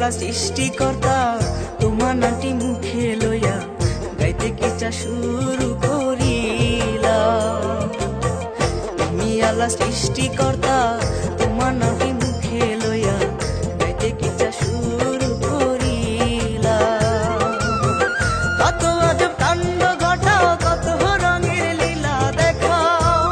আল্লাহ সৃষ্টিকর্তা তোমার নাটি মুখে লইয়া গাইতে কিচা শুরু করিলা। তুমি আল্লাহ সৃষ্টিকর্তা তোমার নাটি মুখে লইয়া গাইতে কিচা শুরু করিলা। কত আজব কাণ্ড ঘটাও, কত রঙের লীলা দেখাও,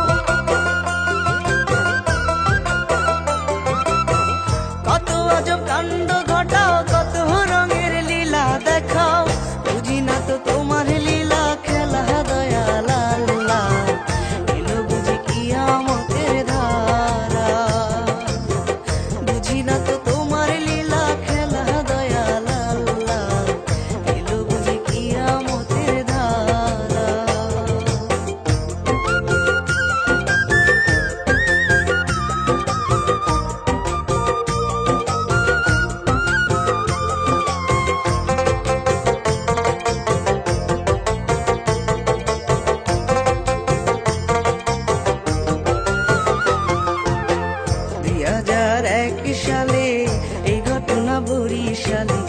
কত আজব কাণ্ড ঘটাও, কত রঙের লীলা দেখাও। বুঝি না তো তোমার লীলা খেলা দয়াল আল্লাহ, এলো বুঝি কিয়ামতের ধারা। বুঝি না তো তোমার লীলা খেলা দয়াল আল্লাহ, এলো বুঝি কিয়ামতের ধারা। সালে এই ঘটনা বরিশালে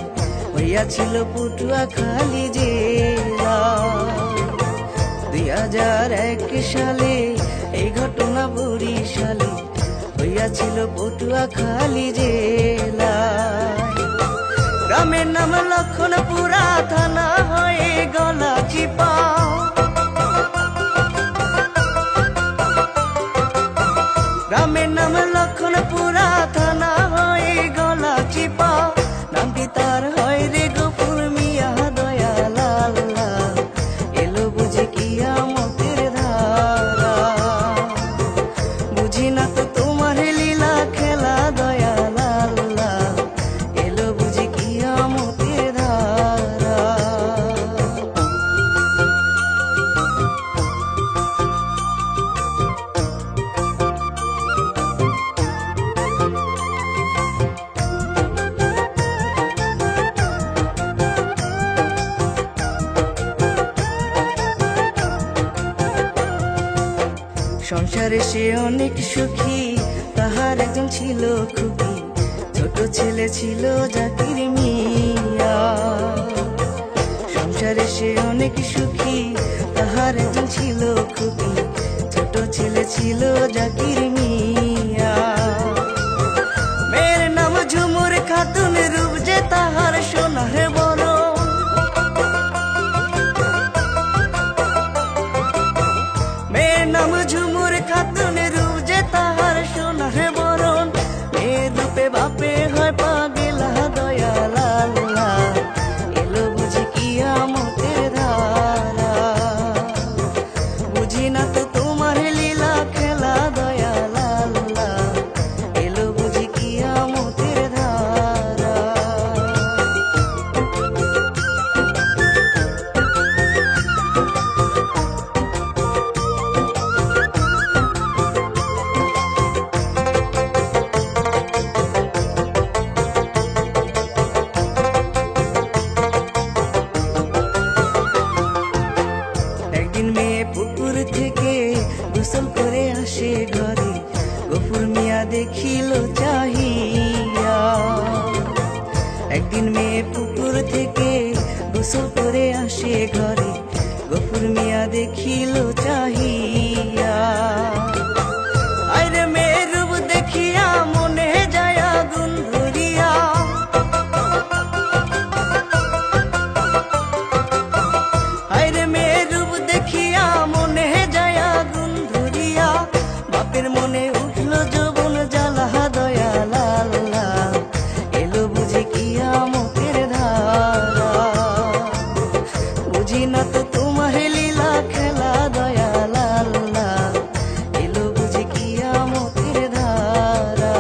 হইয়াছিল পটুয়াখালী জেলা। 2001 সালে এই ঘটনা বরিশালে হইয়াছিল পটুয়াখালী জেলা। গ্রামের নাম লক্ষণপুরা, থানা হয়ে গলাচিপা। গ্রামের নাম লক্ষণপুরা, থানা হয়ে গলাচিপা। নামটি তার হয় রে গফুর মিয়া দয়াল আল্লাহ, এলো বুঝি কিয়ামতের ধারা। বুঝি না তো তোমার লীলা খেলা দয়াল আল্লাহ, এলো বুঝি কিয়ামতের ধারা। সংসারে সে অনেক সুখী, তাহার একজন ছিল খুবই, ছোট ছেলে ছিল জাকির মিয়া। সংসারে সে অনেক সুখী, তাহার একজন ছিল খুবই, ছোট ছেলে ছিল জাকির মিয়া। মেয়ের নাম ঝুমুর খাতুন, রূপ যে তাহার সোনার বড়। মেয়ের নাম ঝুমুর খাতুন, রূপ যে তাহার সোনার বরণ। মেয়ের রূপে বাপে হয় পাগলা দয়াল আল্লাহ, এলো বুঝি কিয়ামতের ধারা। বুঝি না তো তোমার লীলা খেলা দয়াল আল্লাহ, এলো বুঝি কিয়ামতের ধারা। একদিন মেয়ে পুকুর থেকে গোসল করে আসে ঘরে, গফুর মিয়া দেখিল চাহিয়া। একদিন মেয়ে পুকুর থেকে গোসল করে আসে ঘরে, গফুর মিয়া দেখিল চাহিয়া। আরে মেয়ের রূপ দেখিয়া মনে যায় আগুন ধরিয়া। আরে মেয়ের রূপ দেখিয়া মনে যায় আগুন ধরিয়া। বাপের মনে উঠলো যৌবন জ্বালা দয়াল আল্লাহ, এলো বুঝি কিয়ামতের ধারা। বুঝি না তো তোমার লীলা খেলা দয়াল আল্লাহ, এলো বুঝি কিয়ামতের ধারা।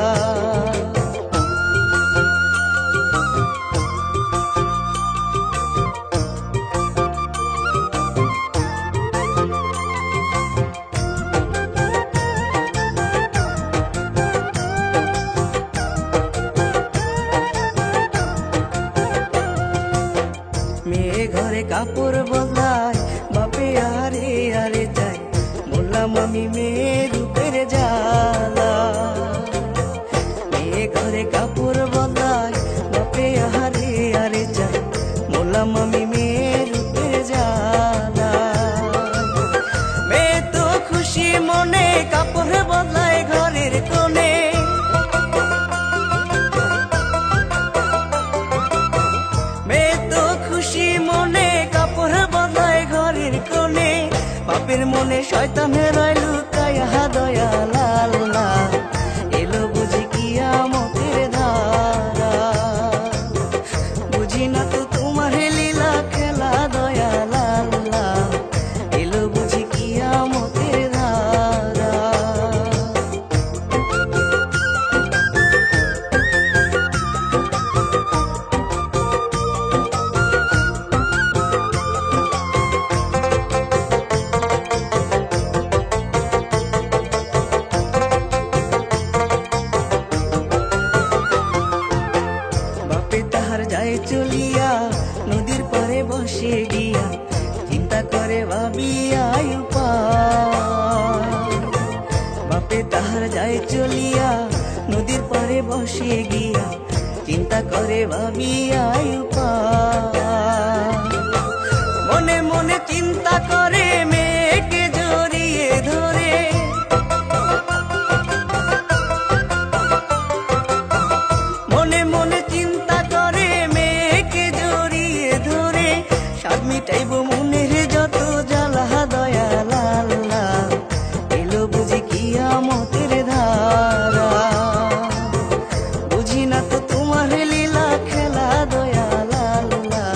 মেয়ে ঘরে কাপড় বদলায়, বাপে আরে আরে যায়, বললাম আমি মেয়ে রূপের জ্বালা। মেয়ে ঘরে কাপড় বদলায়, বাপে হলাম আমি মেয়ের রূপে জ্বালা। মেয়ে তো খুশি মনে কাপড় বদলায় ঘরের কোণে, মেয়ে তো খুশি মনে কাপড় বদলায় ঘরের কোণে। বাপের মনে শয়তানের রয় লুকায়া দয়াল আল্লাহ, এলো বুঝি কিয়ামতের ধারা। বুঝি না তো তোমার লীলা খেলা দয়াল আল্লাহ, এলো বুঝি কিয়ামতের ধারা। যায় চলিয়া নদীর পারে বসে গিয়া, চিন্তা করে ভাবিয়া উপায়। বাপে তাহার যায় চলিয়া নদীর পারে বসে গিয়া, চিন্তা করে ভাবিয়া উপায়। মনে মনে চিন্তা করে মেয়েকে জড়িয়ে ধরে, মনে মনে চিন্তা করে মেয়েকে জড়িয়ে ধরে। স্বাদ মিটাইব মনের যত জ্বালা দয়াল আল্লাহ, এলো বুঝি কিয়ামতের ধারা। বুঝি না তো তোমার লীলা খেলা দয়াল আল্লাহ,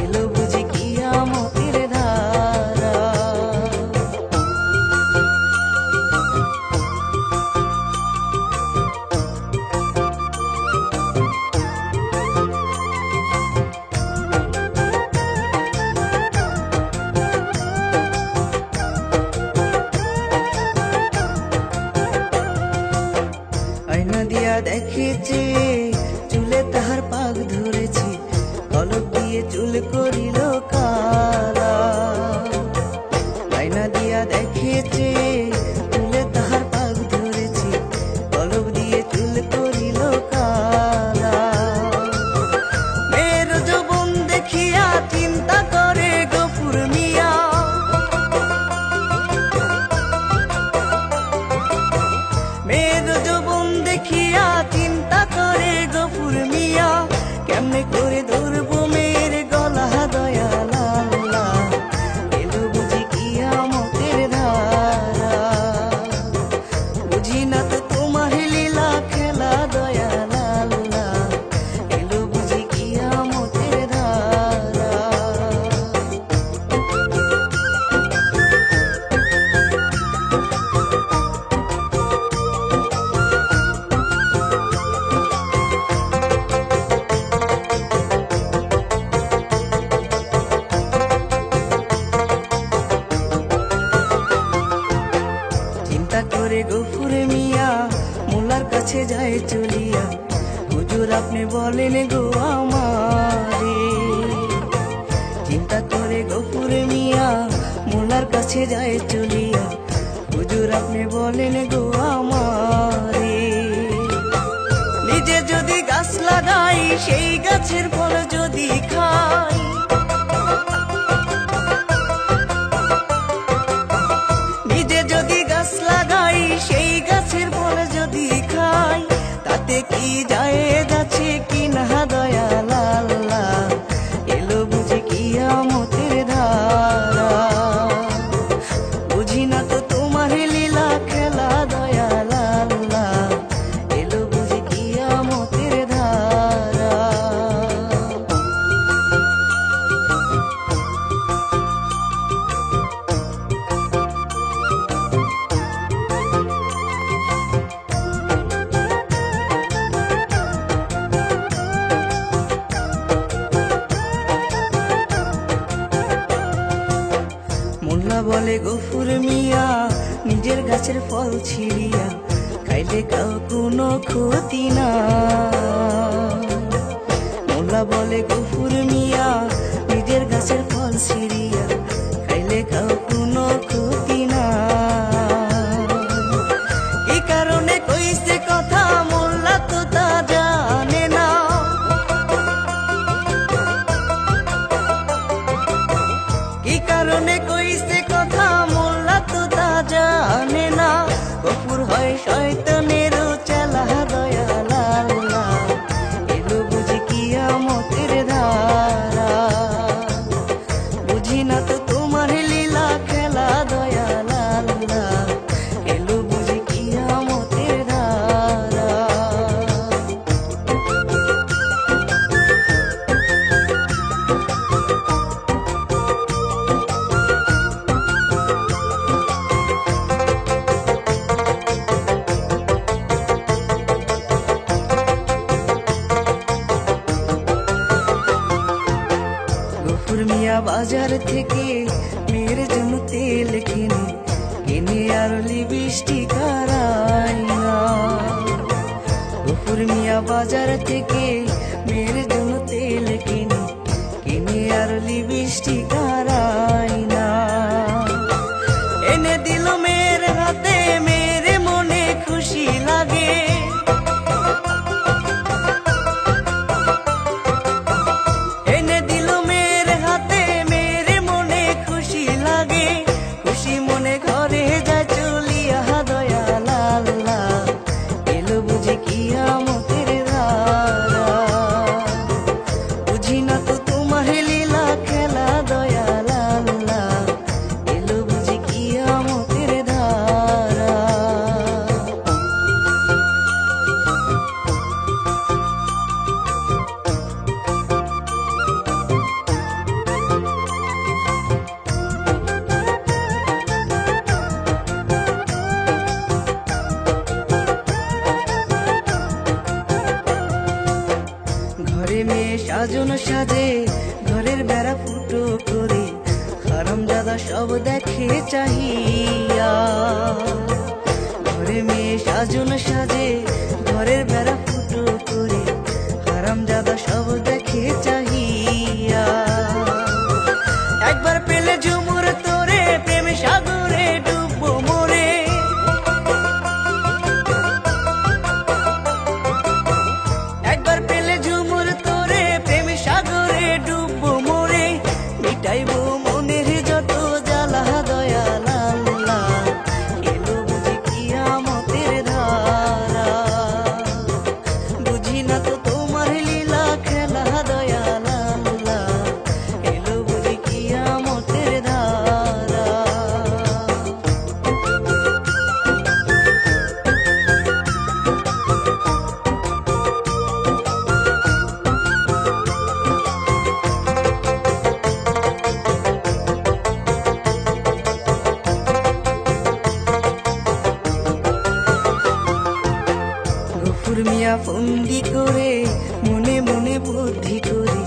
এলো বুঝি কিয়ামতের ধারা। আয়না দিয়া দেখেছে চুলে তাহার পাক ধরেছে, কলক দিয়ে চুল করিল কালা। আয়না দিয়া দেখেছে চুলে তাহার পাক ধরেছে, কলক দিয়ে চুল করিল কালা। মেয়ের যৌবন দেখিয়া চিন্তা করে গফুর মিয়া, মেয়ের যৌবন দেখিয়া চিন্তা করে গফুর মিয়া। কেমনে করে ধরবো মেয়ের গলা দয়াল আল্লাহ, এলো বুঝি কিয়ামতের ধারা। বুঝি না তো তোমার লীলা খেলা দয়াল আল্লাহ, এলো বুঝি কিয়ামতের ধারা। চিন্তা করে গফুর মিয়া মোল্লার কাছে যায় চলিয়া, হুজুর আপনি বলেন গো আমারে। চিন্তা করে গফুর মিয়া মোল্লার কাছে যায় চলিয়া, হুজুর আপনি বলেন গো আমারে। নিজে যদি গাছ লাগাই সেই গাছের ফল যদি খাই, নিজে যদি গাছ লাগাই সেই গাছের ফল যদি খাই, তাতে কি যায় যাচ্ছে কি না দয়াল আল্লাহ, এলো বুঝি কিয়ামতের ধারা। বুঝি না তো তোমার লীলা খেলা দয়াল আল্লাহ, এলো বুঝি কিয়ামতের ধারা। মোল্লা বলে গফুর মিয়া নিজের গাছের ফল ছিঁড়িয়া খাইলে কাউ কোনো ক্ষতি না। মোল্লা বলে গফুর মিয়া নিজের গাছের ফল ছিঁড়িয়া খাইলে কাউ কোনো ক্ষতি না। এই কারণে কইছে কথা মোল্লা তো তা জানে না, গফুর মিয়া বাজার থেকে মেয়ের জন্য তেল কিনে কিনে আর লিপস্টিক আর আয়না। গফুর মিয়া বাজার থেকে মেয়ের জন্য তেল কিনে কিনে আর লিপস্টিক আর আয়না এনে দিল মেয়ের হাতে। মেয়ের মনে খুশি লাগে, এনে দিল মেয়ের হাতে। মেয়ের মনে খুশি লাগে, খুশি মনে ঘরে যায় চলিয়া দয়াল আল্লাহ। এলো বুঝি কিয়ামতের ধারা, বুঝি না তো তোমার লীলা খেলা দয়াল আল্লাহ। এলো বুঝি কিয়ামতের ধারা। ঘরে মেয়ে সাজন সাজে, ঘরের বেড়া ফুটো করে হারামজাদা সব দেখে চাহিয়া। ঘরে মেয়ে সাজন সাজে, ঘরের বেড়া ফুটো করে হারামজাদা সব দেখে চাহিয়া। একবার পেলে ঝুমুর তোরে প্রেম সাগরে ডুববো মোরে। একবার পেলে ঝুমুর তোরে প্রেম সাগরে ডুববো মোরে। মিটাইবো মনের যত জ্বালা দয়াল আল্লাহ। এলো বুঝি কিয়ামতের ধারা, বুঝি না তো তোমার লীলা খেলা দয়াল আল্লাহ। এলো বুঝি কিয়ামতের ধারা। গফুর মিয়া ফন্দি করে মনে মনে বুদ্ধি করে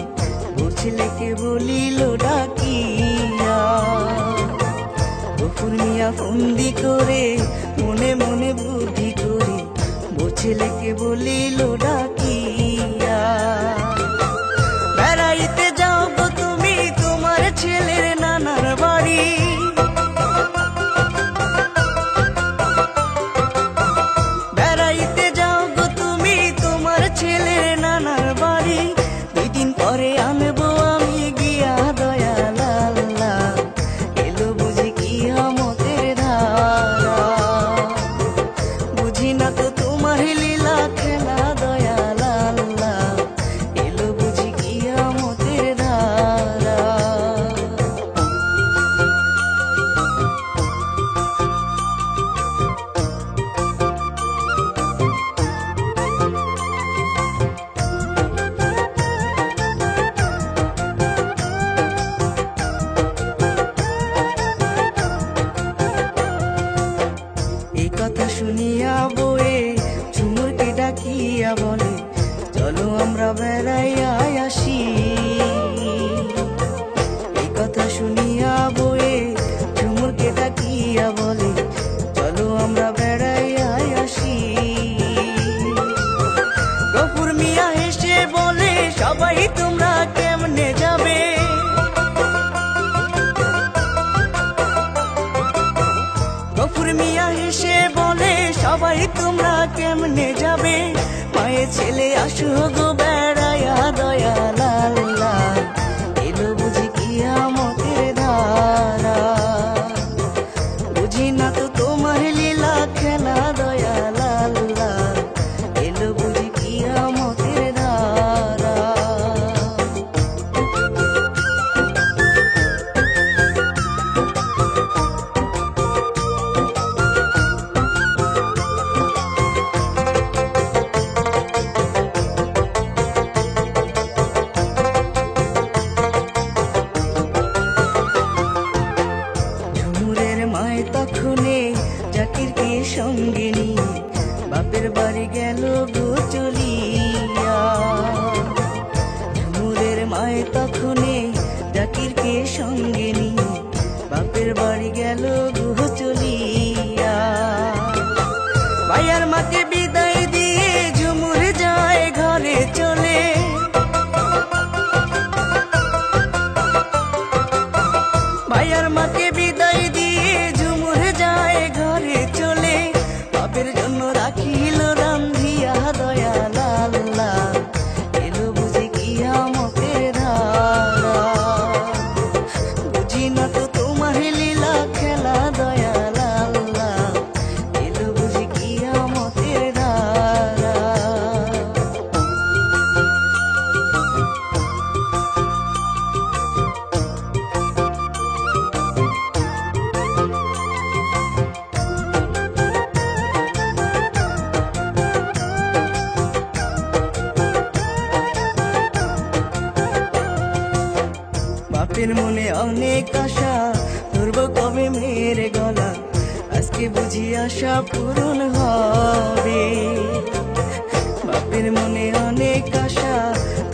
বুঝলেকে বলিল ডাকিয়া। গফুর মিয়া ফন্দি করে মনে মনে বুদ্ধি করে বুঝলেকে বলিল ডাকিয়া। বেড়াইতে যাও গো তুমি তোমার ছেলের নানার বাড়ি। বেড়াইতে যাও গো তুমি তোমার ছেলের নানার বাড়ি। 2 দিন পরে আনবো আমি গিয়া দয়াল আল্লাহ। এলো বুঝি কিয়ামতের ধারা, বুঝি না তো তোমার লীলা খেলা দয়াল আল্লাহ। এলো বুঝি কিয়ামতের ধারা। এই কথা শুনিয়া বয়ে ঝুমুরকে ডাকিয়া বলে চলো আমরা বেড়াইয়া আসি। এই কথা শুনিয়া বয়ে ঝুমুরকে ডাকিয়া বলে চলো আমরা বেড়াইয়া আসি। গফুর মিয়া হেসে বলে সবাই তোমরা কেমনে যাবে। গফুর মিয়া হেসে বলে সবাই তোমরা কেমনে যাবে। মায়ে ছেলে আসো গো বেড়াইয়া দয়াল আল্লাহ। এলো বুঝি কিয়ামতের ধারা, বুঝি না তো তোমার লীলা খেলা দয়াল আল্লাহ। এলো বুঝি কিয়ামতের ধারা। জাকিরকে সঙ্গে নিয়ে বাপের বাড়ি গেল গো চলিয়া। ঝুমুরের মায়ে তখনে জাকিরকে সঙ্গে নিয়ে বাপের বাড়ি গেল গুহ চলিয়া। ভাইয়ার মাকে বিদায় দিয়ে ঝুমুর যায় ঘরে চলে। ভাইয়ার মাকে বিদায় দিয়ে ঝুমুর যায় ঘরে চলে। বাপের জন্য রাখিল রান্ধিয়া দয়াল আল্লাহ, এলো বুঝি কিয়ামতের ধারা। বুঝি না তো তোমার লীলা খেলা দয়াল আল্লাহ, এলো বুঝি কিয়ামতের ধারা। বাপের মনে অনেক আশা, ধরবো কবে মেয়ের গলা, আজকে বুঝি আশা পূরণ হবে। বাপের মনে অনেক আশা,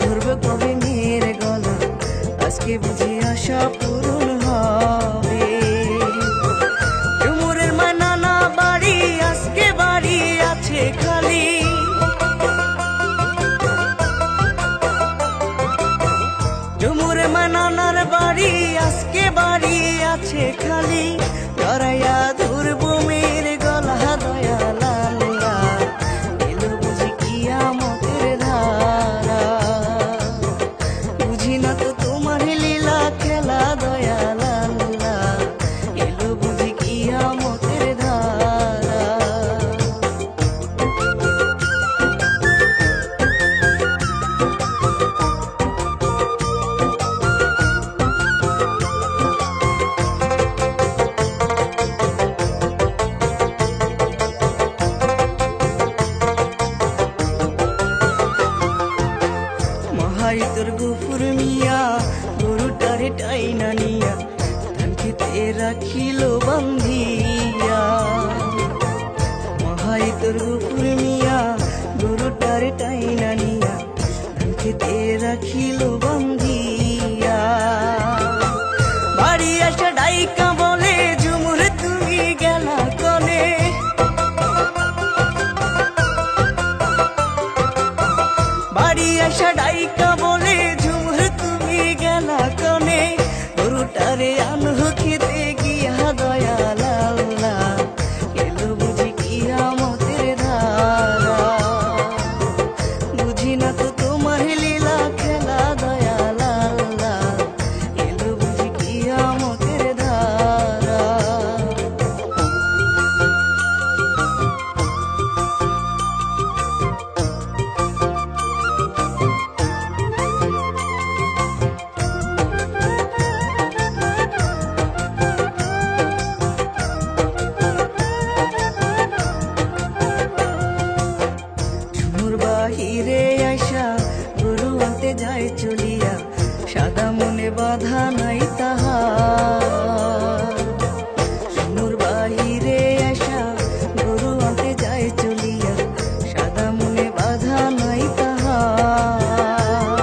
ধরবো কবে মেয়ের গলা, আজকে বুঝি আশা পূরণ হবে। ঝুমুরের মা নানা বাড়ি, আজকে বাড়ি আছে খালি। ঝুমুরের মা নানার বাড়ি, আজকে বাড়ি আছে খালি। জড়াইয়া ধরবো মেয়ের গলা দয়াল আল্লাহ, এলো বুঝি কিয়ামতের ধারা। বুঝি না তো তোমার লীলা খেলা দয়াল আল্লাহ, এলো বুঝি কিয়ামতের ধারা। মহাই তোর গফুর মিয়া গরুটারে টাইনা নিয়া ধান খেতে রাখিল বান্ধিয়া। মহাই তোর গফুর মিয়া গরুটারে টাইনা নিয়া ধান খেতে রাখিল বান্ধিয়া। বাড়ি আসা ডাইকা বলে ঝুমুর তুমি গেলা কনে। বাড়ি আসা ডাইকা বলে ঝুমুর তুমি গেলা কনে। গরুটারে আনহু খেতে গিয়া দয়াল আল্লাহ, এলো বুঝি কিয়ামতের ধারা। বুঝি না তো তোমার লীলা খেলা দয়াল আল্লাহ, এলো বুঝি কিয়ামতের ধারা। বাহিরে আইসা গরু আনতে যায় চলিয়া, সাদা মনে বাধা নাই তাহার। সুনুর বাহিরে আইসা গরু আনতে যায় চলিয়া, সাদা মনে বাধা নাই তাহার।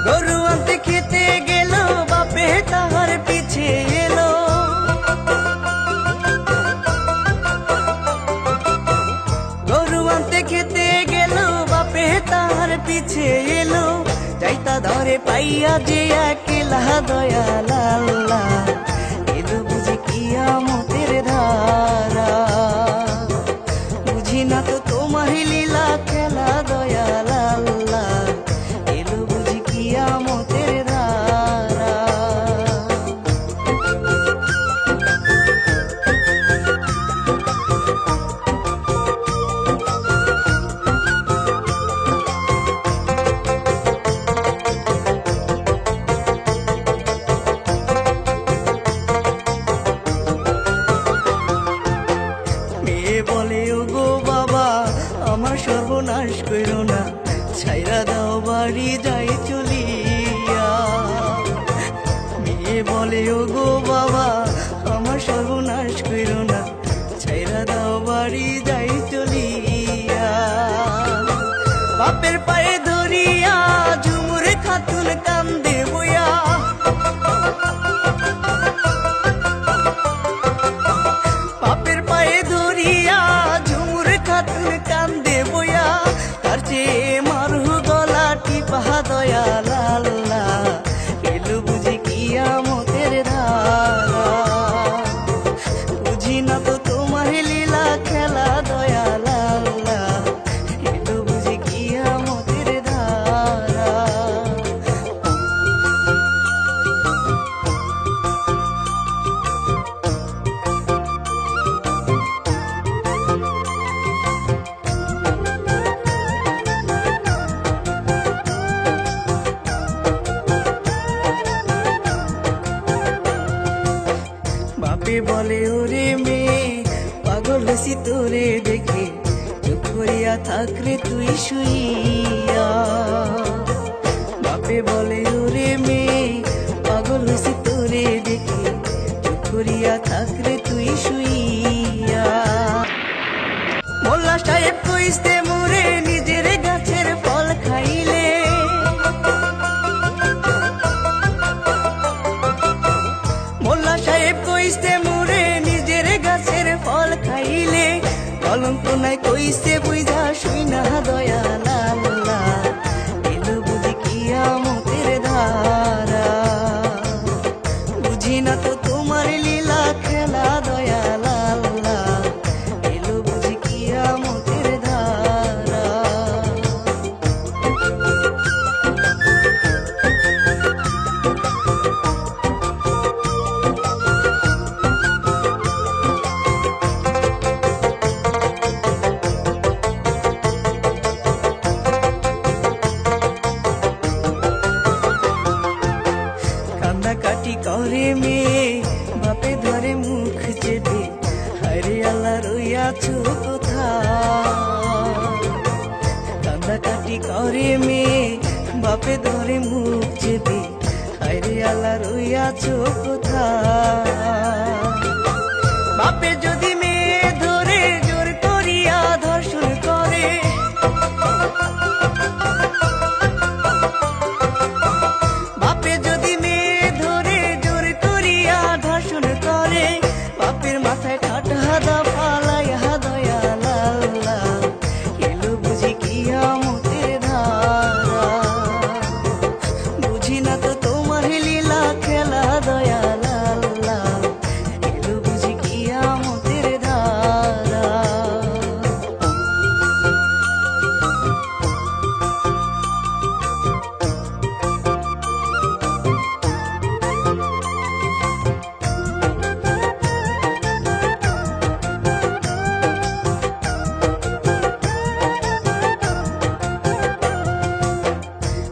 গরু আনতে খেতে গেল বাপে তাহার পিছে এলো। গরু আনতে খেতে গেল বাপে তাহার পিছে এলো। যাইতা ধরে পাইয়া যে একলা দয়াল আল্লাহ, এলো বুঝি কিয়ামতের ধারা। বুঝি না তো তোমার লীলা খেলা দয়াল আল্লাহ, এলো বুঝি কিয়ামতের ধারা। সর্বনাশ কইরো না, ছাইরা দাও বাড়ি যাই চলিয়া। মেয়ে বলে ও গো বাবা আমার সর্বনাশ কইরো না, ছাইরা দাও বাড়ি যাই চলিয়া। বাপের পায়ে ধরিয়া ঝুমুর খাতুন কান্দে বইয়া। বাপে বলে ওরে মেয়ে পাগল হইছি তোরে দেখে চুপ করিয়া থাকরে তুই শুইয়া বাপে বলে ওরে মেয়ে পাগল হইছি তোরে দেখে চুপ করিয়া থাকরে তুই শুইয়া মোল্লা সাহেব কইতে মোরে নিজের গাছের ফল খাইলে মোল্লা সাহেব কইতে মোরে নিজের গাছের ফল খাইলে কলঙ্ক নাই কইতে বুঝা শুই না দয়াল আল্লাহ এলো বুঝি কিয়ামতের ধারা বুঝি না তো তোমার লীলা খেলা দয়াল আল্লাহ এলো বুঝি কিয়ামতের ধারা কান্নাকাটি করে মেয়ে বাপে ধরে মুখ চেপে হরে আল্লাহ রইয়াছো কোথায় কান্নাকাটি করে মেয়ে বাপে ধরে মুখ চেপে হরে আল্লাহ রইয়াছো কোথায় বাপে যদি মেয়ে ধরে জোর করিয়া ধর্ষণ করে বাপে যদি মেয়ে ধরে জোর করিয়া ধর্ষণ করে বাপের মাথায় ঠাটা দা ফালাইয়া দয়াল আল্লাহ এলো বুঝি কিয়ামতের ধারা বুঝি না তো তোমার লীলা খেলা দয়াল আল্লাহ এলো বুঝি কিয়ামতের ধারা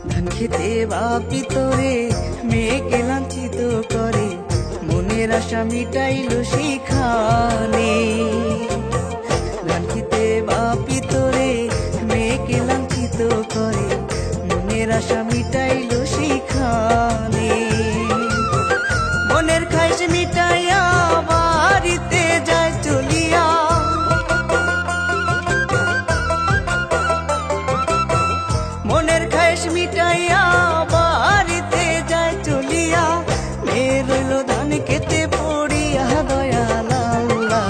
ধান খেতে বাপি তোরে মেয়েকে লাঞ্ছিত করে মনের আশা মিটাইল শিখানে ধান খেতে বাপি তোরে মেয়েকে লাঞ্ছিত করে মনের আশা মিটাইল শিখানে মনের খাইশ মিটাইয়া বাড়িতে যায় চলিয়া মনের খাইশ মিটাইয়া বাড়িতে যায় চলিয়া মেয়ে রইল ধান খেতে পড়িয়া দয়াল আল্লাহ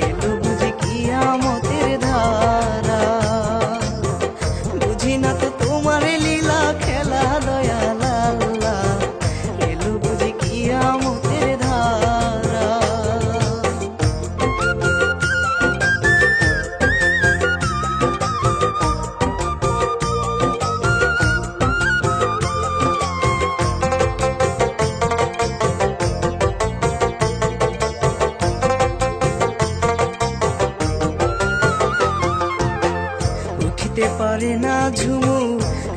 এলো বুঝি কিয়ামতের ধারা বুঝি না তো তোমার লীলা খেলা দয়াল আল্লাহ এলো বুঝি কিয়ামতের ধারা উঠিতে পারে না ঝুমু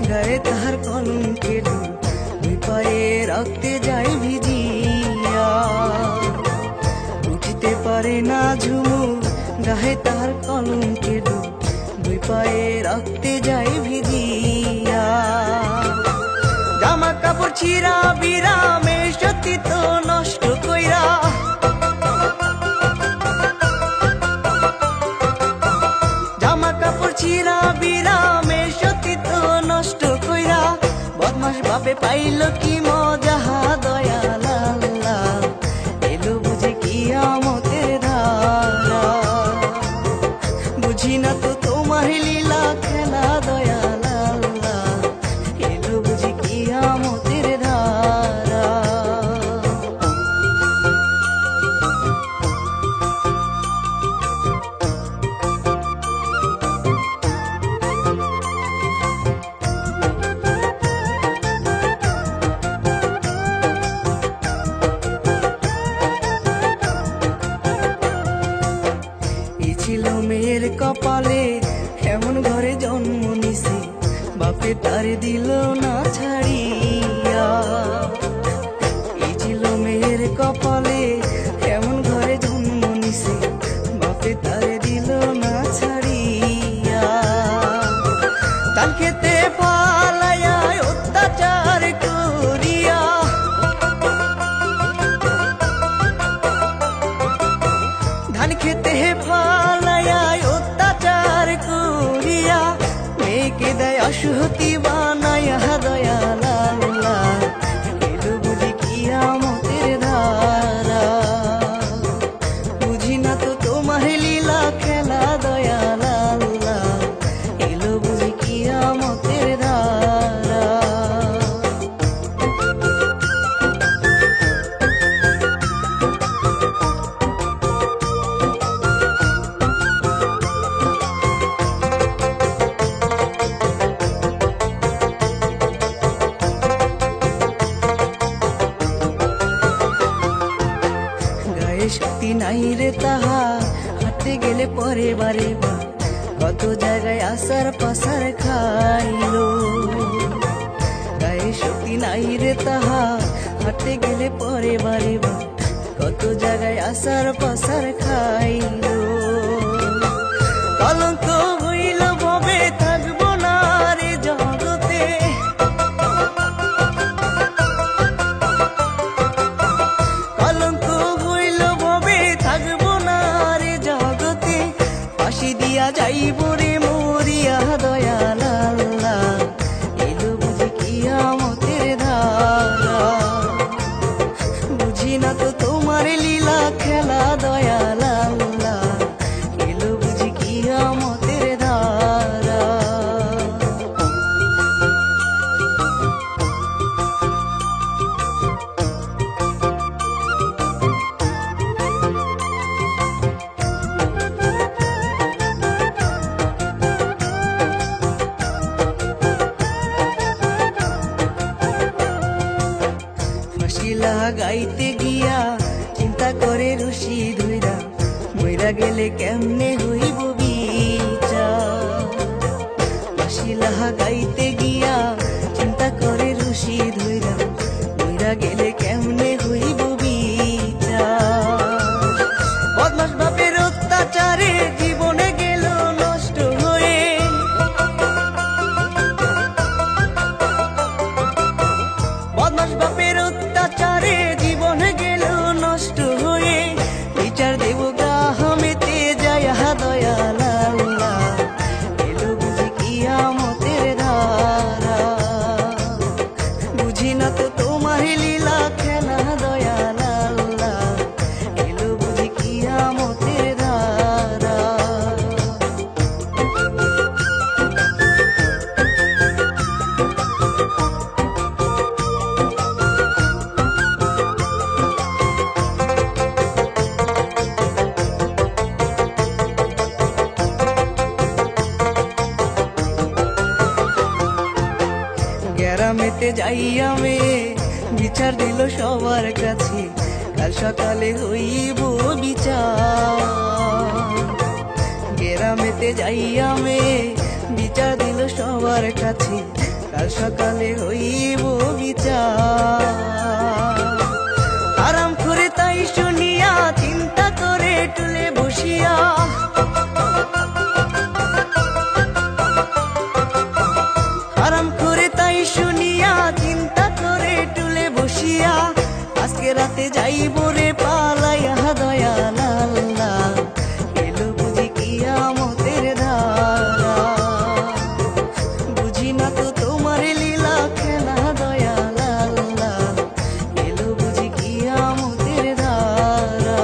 গায়ে তাহার কলঙ্কে ডুব দুই পায়ে রাখতে যায় ভিজিয়া উঠিতে পারে না ঝুমু গায়ে তাহার কলঙ্কে ডুব দুই পায়ে রাখতে যায় ভিজিয়া জামা কাপড় ছিঁড়া বিরামে সত্যি তো নষ্ট কইরা জামা কাপড় ছিঁড়া বিরামে সত্যি তো নষ্ট কইরা বদমাস বাপে পাইল কি মজা দয়াল আল্লাহ এলো বুঝি কিয়ামতের ধারা বুঝি না তো তোমার লীলা খেলা দয়াল আল্লাহ এলো বুঝি কিয়ামতের ধারা ছিল মেয়ের কপালে এমন ঘরে জন্ম নিছে বাপে তার দিল না ছাড়িয়া এই ছিল মেয়ের কপালে এমন শক্তি নাই রে তাহা হাঁটতে গেলে পরে বারে বা কত জায়গায় আসার পাসার খাইলো গায়ে শক্তি নাই রে তাহা হাঁটতে গেলে পরে বারে বা কত জায়গায় আসার পাসার খাইলো কলঙ্ক হইল ভবে থাকবো না রে জগতে কলঙ্ক হইল ভবে থাকবো না রে জগতে ফাঁসি দিয়া যাইব রে মরিয়া দয়াল আল্লাহ এলো বুঝি কিয়ামতের ধারা বুঝি না তো তোমার লীলা খেলা দয়াল আল্লাহ এলো বুঝি কিয়ামতের ধারা ফাঁসিলা গাইতে গিয়া চিন্তা করে রশি ধইরা মইরা গেলে কেমনে হইব বিচার ফাঁসিলা গাইতে গিয়া চিন্তা করে রশি ধইরা মইরা গেলে কেমনে হইব বিচার বদমাস বাপের অত্যাচারে জীবনে গেল নষ্ট হয়ে বদমাস বাপের অত্যাচারে জীবন গেল নষ্ট হয়ে বিচার দেব গ্রামেতে যায় দয়াল আল্লাহ এলো বুঝি কিয়ামতের ধারা বুঝি না তো তোমার লীলা খেলা দয়াল আল্লাহ এলো বুঝি কিয়ামতের ধারা গ্রামেতে যাইয়া মেয়ে বিচার দিল সবার কাছে কাল সকালে হইব বিচার গ্রামেতে যাইয়া মেয়ে বিচার দিল সবার কাছে কাল সকালে হইব বিচার আরাম করে তাই শুনিয়া চিন্তা করে টুলে বসিয়া আরাম করে তাই শুনিয়া চিন্তা করে টুলে বসিয়া আজকে রাতে যাইব রে পালাইয়া দয়াল আল্লাহ এলো বুঝি কিয়ামতের ধারা বুঝি না তো তোমার লীলা খেলা দয়াল আল্লাহ এলো বুঝি কিয়ামতের ধারা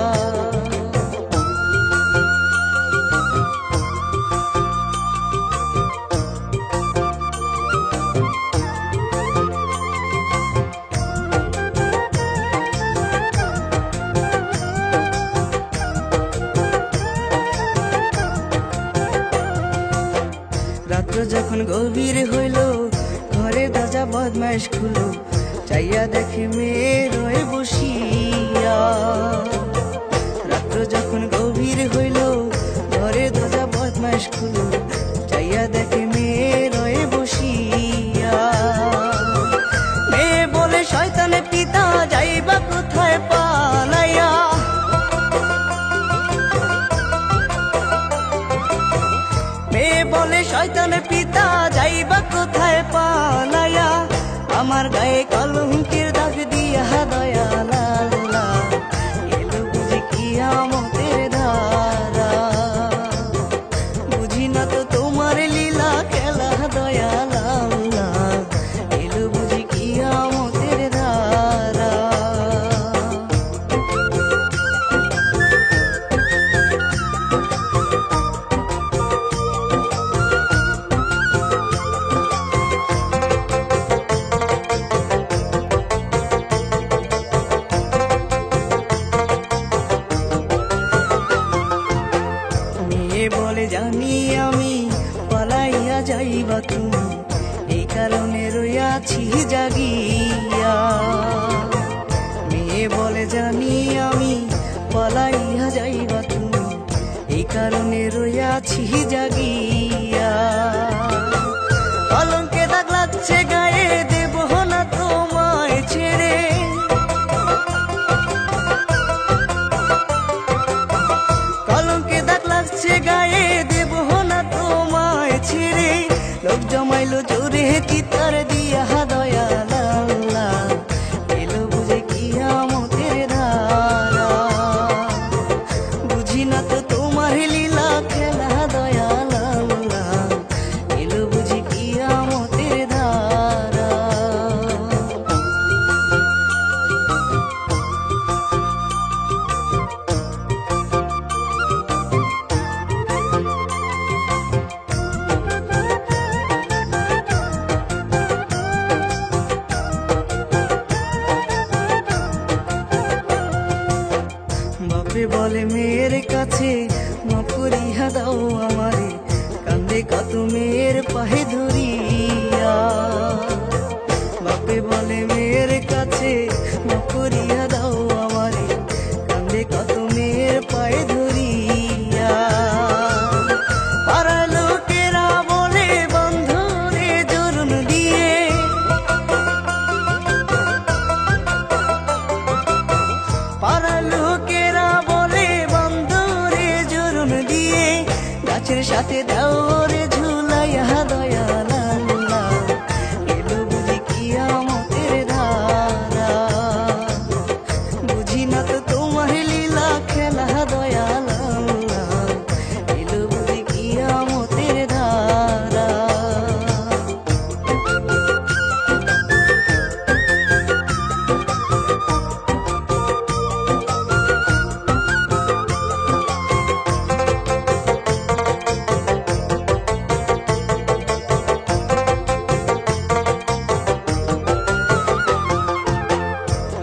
রাত্র যখন গভীর হইল ঘরে দরজা বদমাইশ খুলো চাইয়া দেখে মেয়ে রয়ে বসিয়া রাত্র যখন গভীর হইল ঘরে দরজা বদমাইশ খুলো চাইয়া দেখে মেয়ে রয়ে বসিয়া মেয়ে বলে শয়তানে পিতা যাইবা কোথায় পালাইয়া মেয়ে বলে শয়তানের পিতা যাইবা কোথায় পালাইয়া আমার গায়ে কলঙ্কের দাগ দিয়া দয়াল আল্লাহ এলো বুঝি কিয়ামতের ধারা বুঝি না তো তোমার লীলা খেলা দয়াল আল্লাহ এলো বুঝি কিয়ামতের ধারা বলে জানি আমি পালাইয়া যাইবা তুমি এই কারণে রইয়াছি জাগিয়া মেয়ে বলে জানি আমি পালাই জাগিয়া। কলঙ্কে দাগ লাগছে গায়ে, দেব না তোমায় ছেড়ে। কলঙ্কে দাগ লাগছে গায়ে, দেব না তোমায় ছেড়ে। লোক জমাইলো জোরে চিৎকার দিয়া, দয়াল আল্লাহ এলো বুঝে কিয়ামতের ধারা। বুঝি না তো তোমার লীলা খেলা, দয়াল আল্লাহ এলো বুঝি কিয়ামতের ধারা। বাপে বলে মেয়ের কাছে, মাফ করিয়া দাও আমারে, কান্দে কত মেয়ের পাহে ধরিয়া। বাপে বলে মেয়ের কাছে, মাফ করিয়া দাও আমারে, কান্দে কত মেয়ের পায়ে ধরিয়া। পাড়ার লোকেরা বলে বন্ধুরে জোরন দিয়ে, পাড়ার লোকেরা বলে বন্ধুরে জোরন দিয়ে। গাছের সাথে দাও রে ঝুলাইয়া, দয়াল আল্লাহ এলো বুঝি কিয়ামতের ধারা। বুঝি না তো তোমার লীলা খেলা, দয়াল আল্লাহ এলো বুঝি কিয়ামতের ধারা।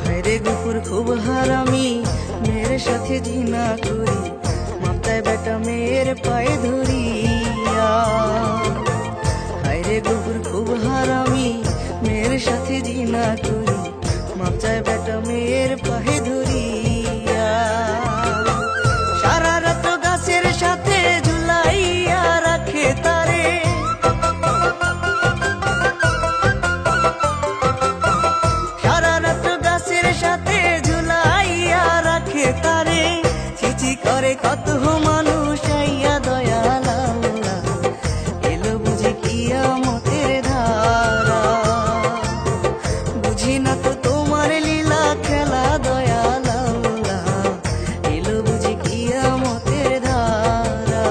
হায়রে গুপুর খুব হারামি, মেয়ের সাথে জিনা করি, মাথায় বেটা মেয়ের পায়ে ধরিয়া। হায়রে গুপুর খুব হারামি, মেয়ের সাথে জিনা করি, মাথায় বেটা মেয়ের পায়ে ধরিয়া। সারা রাত গাছের সাথে ঝুলাইয়া রাখে তারে, সারা রাত গাছের সাথে ঝুলাইয়া রাখে তারে। চিচি করে কত মানুষ আইয়া, দয়াল আল্লাহ এলো বুঝি কিয়ামতের ধারা। বুঝি না তো তোমার লীলা খেলা, দয়াল আল্লাহ এলো বুঝি কিয়ামতের ধারা।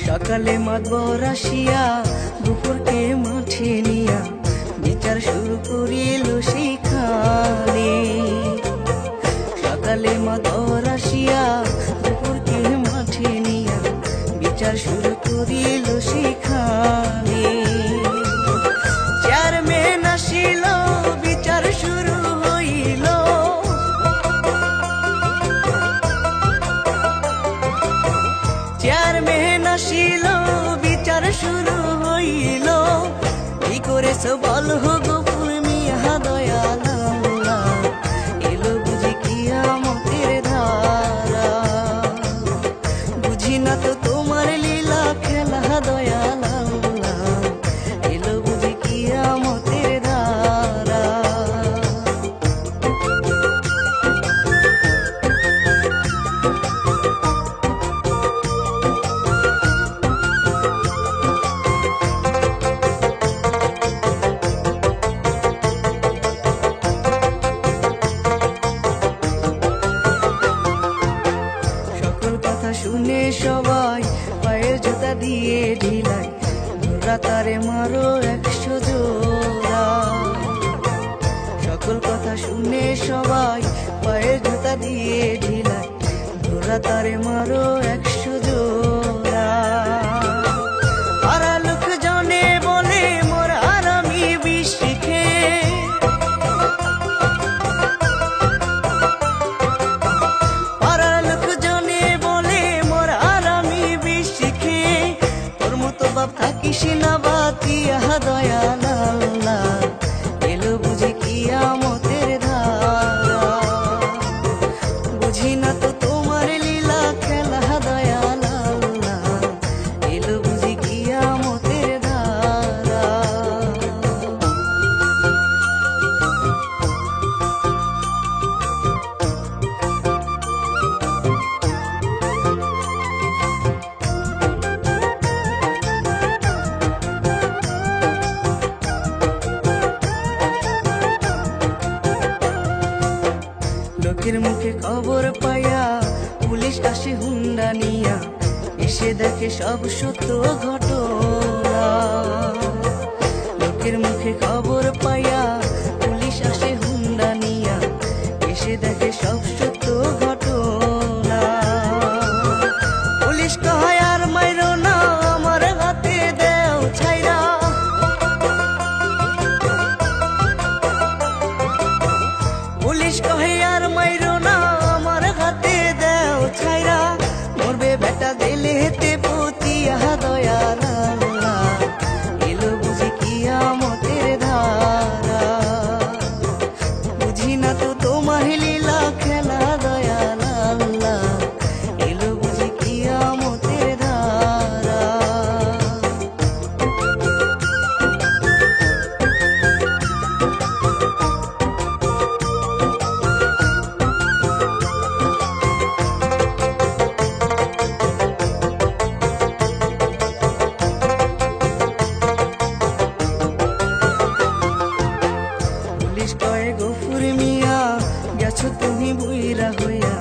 সকালে মাতবর আসিয়া, দুপুরকে মাঠে নিয়া, বিচার শুরু করিল সেখানে। সকালে মাতবর আসিয়া, দুপুরকে মাঠে নিয়া, বিচার শুরু করিল সেখানে। চেয়ারম্যান আসিল, বিচার শুরু হইল। চেয়ারম্যান আসিল, বিচার শুরু হইল। কি করেছ বলো গফুর মিয়া, দয়াল আল্লাহ এলো বুঝি কিয়ামতের ধারা। বুঝি না তো তোমার লীলা খেলা, দয়াল আল্লাহ এলো বুঝি কিয়ামতের ধারা। শুনে সবাই পায়ের জুতা দিয়ে ঢিলাই, ধরা তারে মারো 100 জোড়া। সকল কথা শুনে সবাই পায়ের জুতা দিয়ে ঢিলাই, ধরা তারে মারো 100 জোড়া। পাড়া লোক জনে বলে মোর হারামি বিষ খেয়ে, বাতিয়া দয়াল আল্লাহ, এলো বুঝি কিয়ামতের ধারা। বুঝি না তো তোমার লীলা খেলা দয়াল আল্লাহ, এলো বুঝি কিয়ামতের ধারা। লোকের মুখে খবর পায়া পুলিশ আসে হুন্ডা নিয়া, এসে দেখে সব সত্য ঘটনা। লোকের মুখে খবর পায়া পুলিশ আসে হুন্ডা নিয়া, এসে দেখে সব সত্য ঘটনা। পুলিশ কয় আর মাইরো না, আমার হাতে দেও ছাইরা। পুলিশ কহে আর মাইরো না, আমার হাতে দেও ছাইরা। মরবে বেটা দিলে হেতে পুতিয়া দয়াল আল্লাহ, এলো বুঝি কিয়ামতের ধারা। বুঝি না তো তোমার লীলা খেলা দয়াল আল্লাহ, এলো বুঝি কিয়ামতের ধারা। পুলিশ কয়ে গফুর মিয়া, গেছো তুমি বুইরা হইয়া,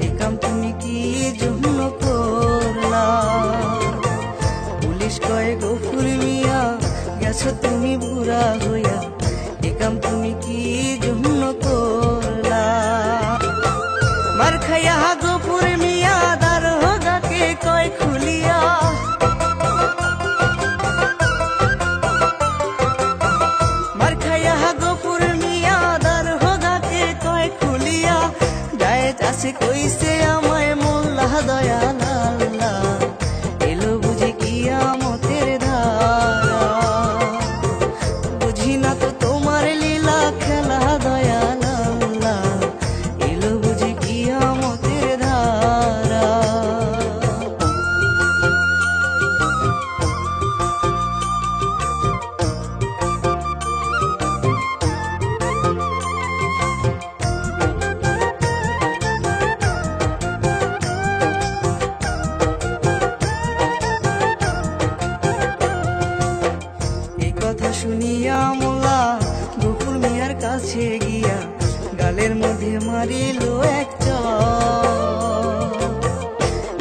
এই কাম তুমি কি জন্য করলা। পুলিশ কয়ে গফুর মিয়া, গেছো তুমি বুড়া হইয়া, এই কাম তুমি কি জন্য করলা। মার খাইয়া গফুর মিয়া, দারোগাকে কয় খুলিয়া। মার খাইয়া গফুর মিয়া, দারোগাকে কয় খুলিয়া। গায়ে চাষে কইছে আমায় মোল্লা দয়াল আল্লাহ, এলো বুঝি কিয়ামতের ধারা। বুঝি না তো তোমার লীলা খেলা দয়াল আল্লাহ, এলো বুঝি কিয়ামতের ধারা। এই কথা শুনিয়া মোলা গফুর মিয়ার কাছে গিয়া, গালের মধ্যে মারিল এক চড়।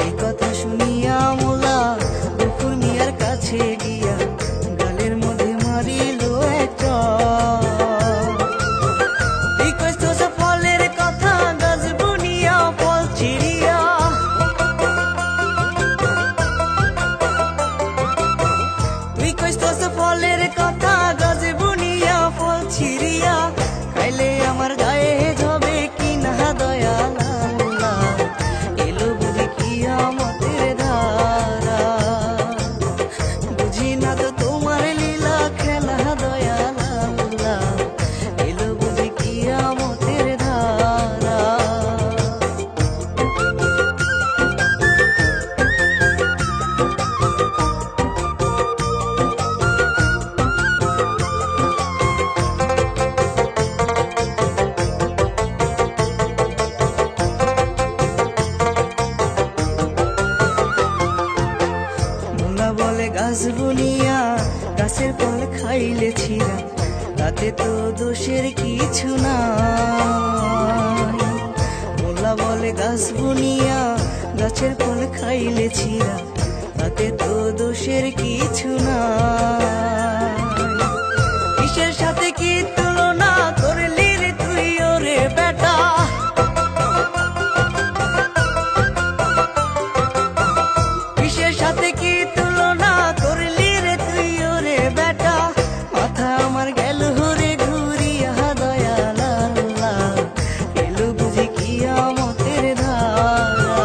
এই কথা শুনিয়া মোলা গফুর মিয়ার কাছে গিয়া, গালের মধ্যে মারিল এক চড়। এই কষ্ট ফলের কথা গাছ বুনিয়া ফল ছিড়িয়া। তুই কইস ফলের কথা গাছ বুনিয়া ফল ছিড়িয়া, খাইলে আমার গায়ে যাবে কি না দয়াল আল্লাহ, এলো বুঝি কিয়ামতের ধারা। বুঝি না তো তোমার লীলা খেলা দয়াল আল্লাহ, এলো বুঝি কিয়ামতের ধারা। মোলা বলে গাছ বুনিয়া, গাছের ফল খাইলে ছিঁড়া, তাতে তো দোষের কিছু নাই। মোলা বলে গাছ বুনিয়া, গাছের ফল খাইলে ছিঁড়া, তাতে তো দোষের কিছু নাই। কিসের সাথে কি তুলনা করলি রে তুই ওরে বেটা। কিসের সাথে কি তুলনা করলি রে তুই ওরে বেটা। মাথা আমার গেল রে ঘুরিয়া দয়াল আল্লাহ, এলো বুঝি কিয়ামতের ধারা।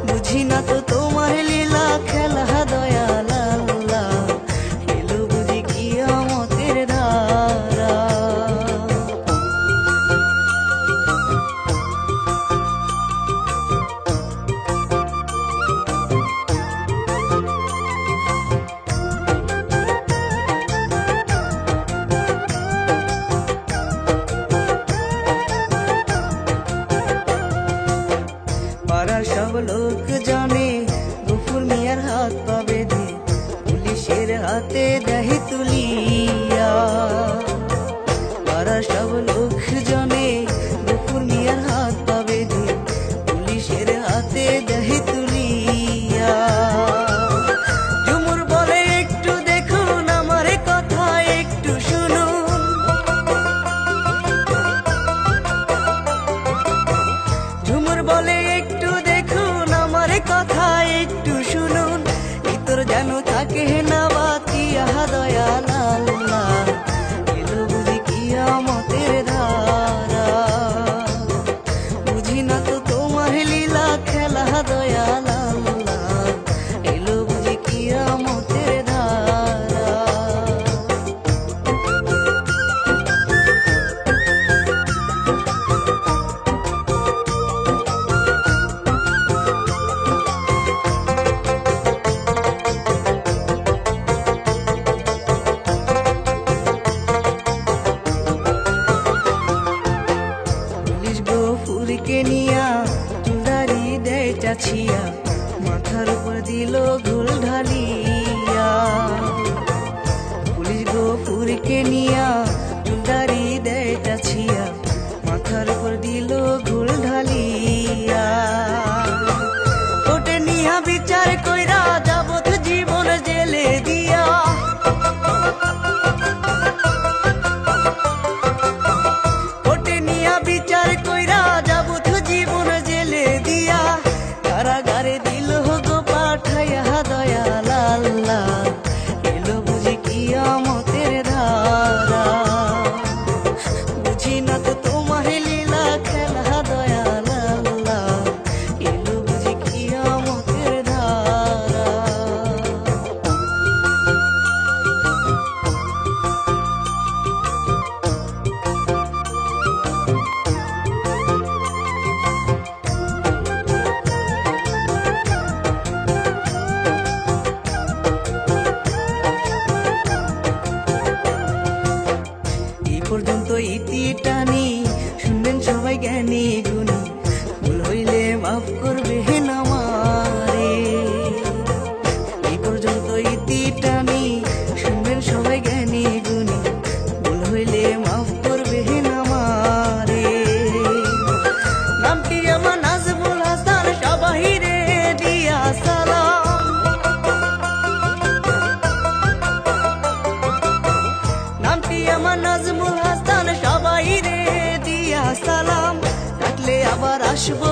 বুঝি না তো তোমার লীলা খেলা দয়াল আল্লাহ, দেয় তুলিয়া। পাড়ার সব লোকজনে গফুর মিয়ার হাত পা বেঁধে পুলিশের হাতে দেয় তুলিয়া। ঝুমুর বলে একটু দেখুন আমার কথা একটু শুনুন, ঝুমুর বলে একটু দেখুন আমার কথা একটু শুনুন, ভিতর যেন থাকে না বাতিয়া দয়াল আল্লাহ, এলো বুঝি কিয়ামতের ধারা। বুঝি না তো তোমার লীলা খেলা দয়াল আল্লাহ, এলো বুঝি কিয়ামতের ধারা। গফুরকে নিয়া চুলদারি দেয় চাছিয়া, মাথার উপর দিল ঘুল ঢালিয়া। পুলিশ গফুরকে নিয়া চুলদারি দেয় চাছিয়া, মাথার উপর দিল ঘুল ঢালিয়া। কোর্টে নিয়া বিচার কইরা যাবত জীবন জেলে দিয়া, বিচার কইরা যাবত জীবন জেলে দিয়া। কারাগারে দিল গো পাঠাইয়া দয়াল আল্লাহ, এলো বুঝি কিয়ামতের ধারা। বুঝি না তো তোমার লীলা খেলা দয়াল আল্লাহ, এলো বুঝি কিয়ামতের ধারা। পর্যন্ত ইতি টানি শুনবেন সবাই জ্ঞানী গুণী, ভুল হইলে মাফ করবে আমারে। এই পর্যন্ত ইতি টানি শুনবেন সবাই জ্ঞানী গুণী, ভুল হইলে মাফ করবে আমারে। নামটি আমার নাজমুল হাসান, সবাইরে দিয়া সালাম। নামটি আমার নাজমুল হাসান, সবাইরে দিয়া সালাম। ডাকলে আবার আসবো